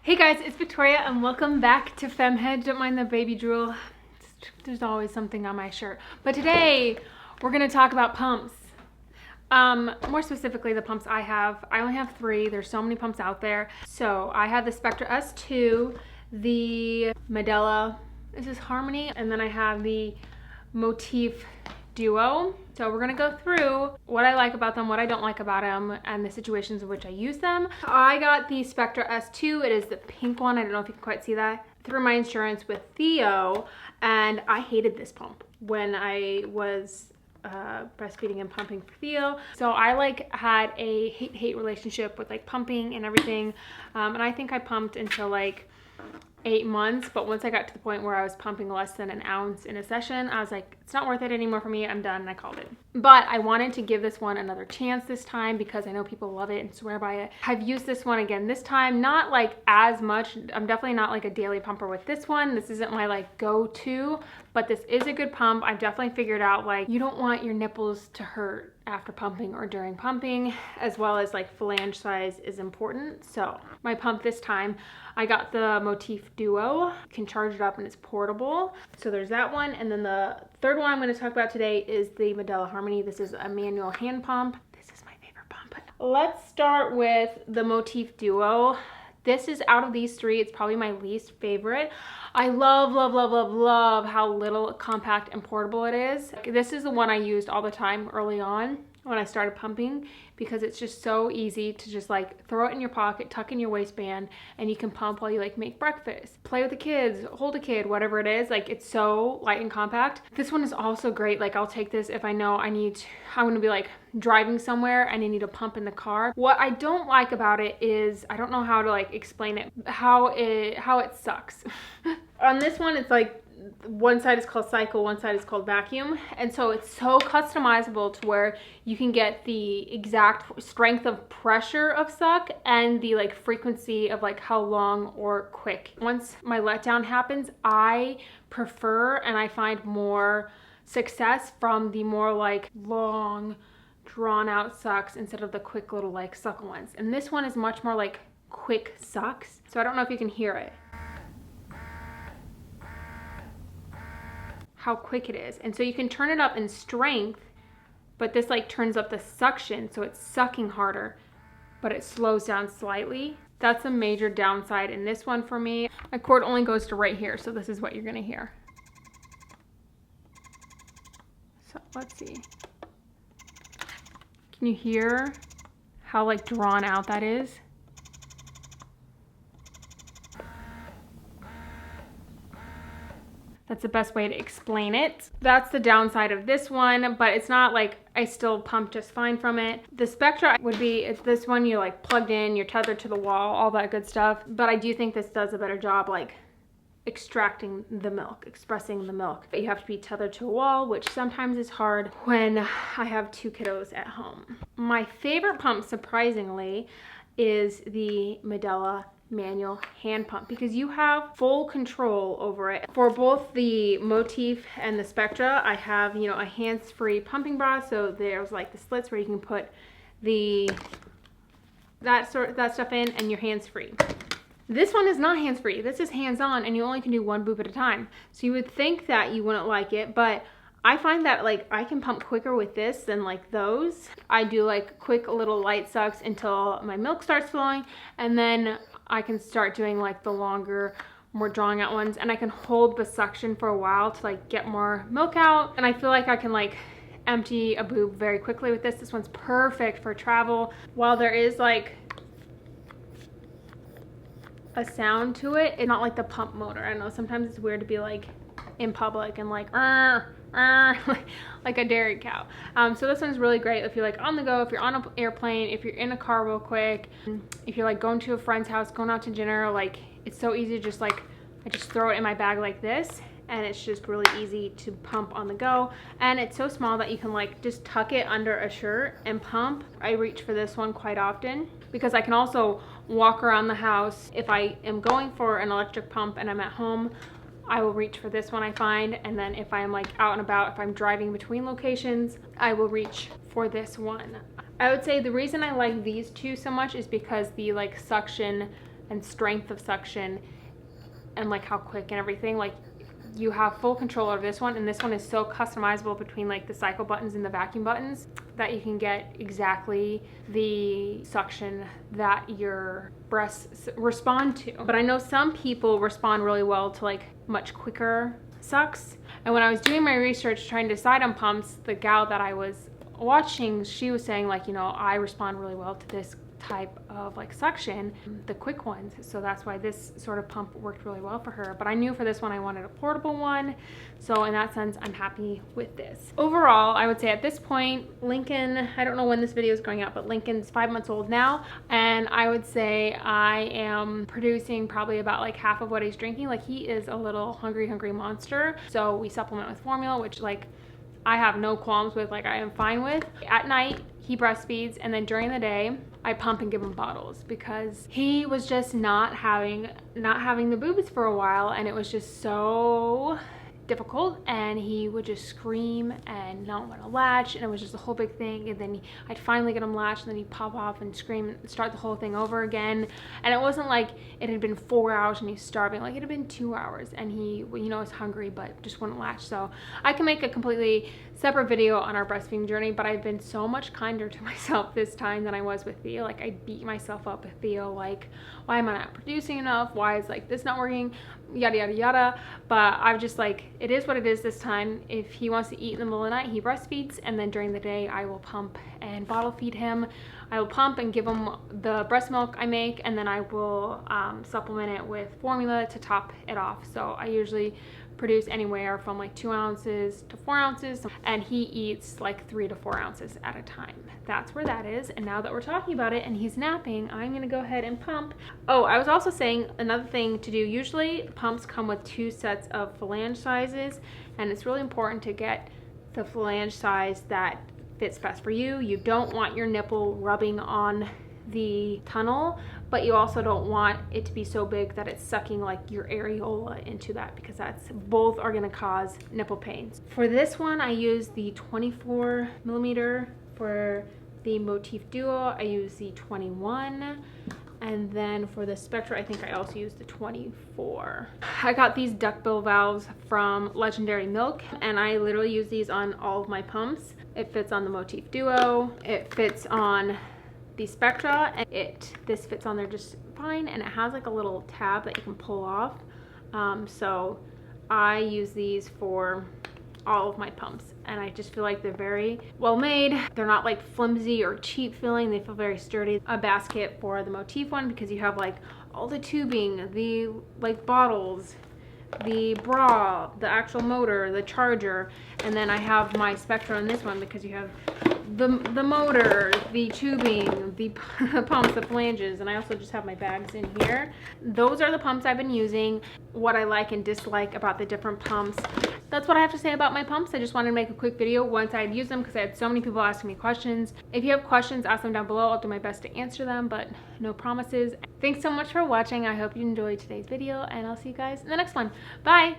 Hey guys, it's Victoria and welcome back to FemmeHead. Don't mind the baby drool. There's always something on my shirt. But today we're gonna talk about pumps. More specifically the pumps I have. I only have 3. There's so many pumps out there. So I have the Spectra S2, the Medela, this is Harmony, and then I have the Motif Duo. So we're gonna go through what I like about them, what I don't like about them, and the situations in which I use them. I got the Spectra S2. It is the pink one. I don't know if you can quite see that. Through my insurance with Theo, and I hated this pump when I was breastfeeding and pumping for Theo. So I had a hate-hate relationship with pumping and everything, and I think I pumped until 8 months, but once I got to the point where I was pumping less than an ounce in a session, I was like, it's not worth it anymore for me, I'm done, and I called it. But I wanted to give this one another chance this time because I know people love it and swear by it. I've used this one again this time, not as much. I'm definitely not a daily pumper with this one. This isn't my go-to, but this is a good pump. I've definitely figured out you don't want your nipples to hurt after pumping or during pumping, as well as phalange size is important. So my pump this time, I got the Motif Duo. You can charge it up and it's portable. So there's that one. And then the third one I'm going to talk about today is the Medela Harmony. This is a manual hand pump. This is my favorite pump. Let's start with the Motif Duo. This is, out of these 3, it's probably my least favorite. I love, love, love, love, love how little, compact, and portable it is. This is the one I used all the time early on when I started pumping because it's just so easy to just throw it in your pocket, tuck in your waistband, and you can pump while you make breakfast, play with the kids, hold a kid, whatever it is. It's so light and compact. This one is also great. I'll take this if I know I'm gonna be driving somewhere and I need a pump in the car. What I don't like about it is, I don't know how to explain it, how it sucks. On this one, it's one side is called cycle, one side is called vacuum, and so it's so customizable to where you can get the exact strength of pressure of suck and the frequency of how long or quick. Once my letdown happens, I prefer and I find more success from the more long drawn out sucks instead of the quick little suckle ones. And this one is much more quick sucks, so I don't know if you can hear it, how quick it is. And so you can turn it up in strength, but this turns up the suction, so it's sucking harder, but it slows down slightly. That's a major downside in this one for me. My cord only goes to right here, so this is what you're gonna hear. So let's see. Can you hear how drawn out that is? That's the best way to explain it. That's the downside of this one, but it's not I still pump just fine from it. The Spectra would be, it's this one, you're plugged in, you're tethered to the wall, all that good stuff. But I do think this does a better job extracting the milk, expressing the milk. But you have to be tethered to a wall, which sometimes is hard when I have 2 kiddos at home. My favorite pump, surprisingly, is the Medela manual hand pump because you have full control over it. For both the Motif and the Spectra, I have a hands-free pumping bra, so there's the slits where you can put that stuff in, and you're hands-free. This one is not hands-free. This is hands-on, and you only can do 1 boob at a time. So you would think that you wouldn't like it, but I find that I can pump quicker with this than those. I do quick little light sucks until my milk starts flowing, and then I can start doing the longer, more drawing out ones, and I can hold the suction for a while to get more milk out. And I feel I can empty a boob very quickly with this. This one's perfect for travel. While there is a sound to it, it's not the pump motor. I know sometimes it's weird to be in public and like a dairy cow. So this one's really great if you're on the go, if you're on an airplane, if you're in a car real quick, if you're going to a friend's house, going out to dinner. It's so easy to just I just throw it in my bag like this, and it's just really easy to pump on the go. And it's so small that you can just tuck it under a shirt and pump. I reach for this one quite often because I can also walk around the house. If I am going for an electric pump and I'm at home, I will reach for this one, I find. And then if I'm out and about, if I'm driving between locations, I will reach for this one. I would say the reason I like these two so much is because the suction and strength of suction and like how quick and everything. Like you have full control over this one, and this one is so customizable between like the cycle buttons and the vacuum buttons that you can get exactly the suction that your breasts respond to. But I know some people respond really well to like much quicker sucks. And when I was doing my research trying to decide on pumps, the gal that I was watching, she was saying like, you know, I respond really well to this type of like suction, the quick ones, so that's why this sort of pump worked really well for her. But I knew for this one I wanted a portable one, so in that sense I'm happy with this. Overall, I would say at this point, Lincoln, I don't know when this video is going out, but Lincoln's 5 months old now, and I would say I am producing probably about like half of what he's drinking. Like he is a little hungry monster, so we supplement with formula, which like I have no qualms with, like I am fine with. At night he breastfeeds, and then during the day I pump and give him bottles because he was just not having the boobs for a while, and it was just so difficult, and he would just scream and not want to latch, and it was just a whole big thing. And then I'd finally get him latched, and then he'd pop off and scream and start the whole thing over again. And it wasn't like it had been 4 hours and he's starving, like it had been 2 hours and he, you know, was hungry but just wouldn't latch. So I can make a completely separate video on our breastfeeding journey, but I've been so much kinder to myself this time than I was with Theo. Like I beat myself up with Theo, like why am I not producing enough, why is like this not working, yada yada yada. But I've just like, it is what it is this time. If he wants to eat in the middle of the night, he breastfeeds, and then during the day I will pump and bottle feed him. I will pump and give him the breast milk I make, and then I will supplement it with formula to top it off. So I usually produce anywhere from like 2 ounces to 4 ounces, and he eats like 3 to 4 ounces at a time. That's where that is. And now that we're talking about it and he's napping, I'm gonna go ahead and pump. Oh, I was also saying another thing to do. Usually pumps come with 2 sets of flange sizes, and it's really important to get the flange size that fits best for you. You don't want your nipple rubbing on the tunnel, but you also don't want it to be so big that it's sucking like your areola into that, because that's, both are going to cause nipple pains. For this one I use the 24 millimeter. For the Motif Duo I use the 21, and then for the Spectra I think I also use the 24. I got these Duckbill valves from Legendary Milk, and I literally use these on all of my pumps. It fits on the Motif Duo, it fits on the Spectra, and this fits on there just fine, and it has like a little tab that you can pull off. So I use these for all of my pumps, and I just feel like they're very well made. They're not like flimsy or cheap feeling, they feel very sturdy. A basket for the Motif one, because you have like all the tubing, the like bottles, the bra, the actual motor, the charger, and then I have my Spectra on this one because you have the motor, the tubing, the pumps, the flanges, and I also just have my bags in here. Those are the pumps I've been using, what I like and dislike about the different pumps. That's what I have to say about my pumps. I just wanted to make a quick video once I had used them because I had so many people asking me questions. If you have questions, ask them down below. I'll do my best to answer them, but no promises. Thanks so much for watching. I hope you enjoyed today's video, and I'll see you guys in the next one. Bye!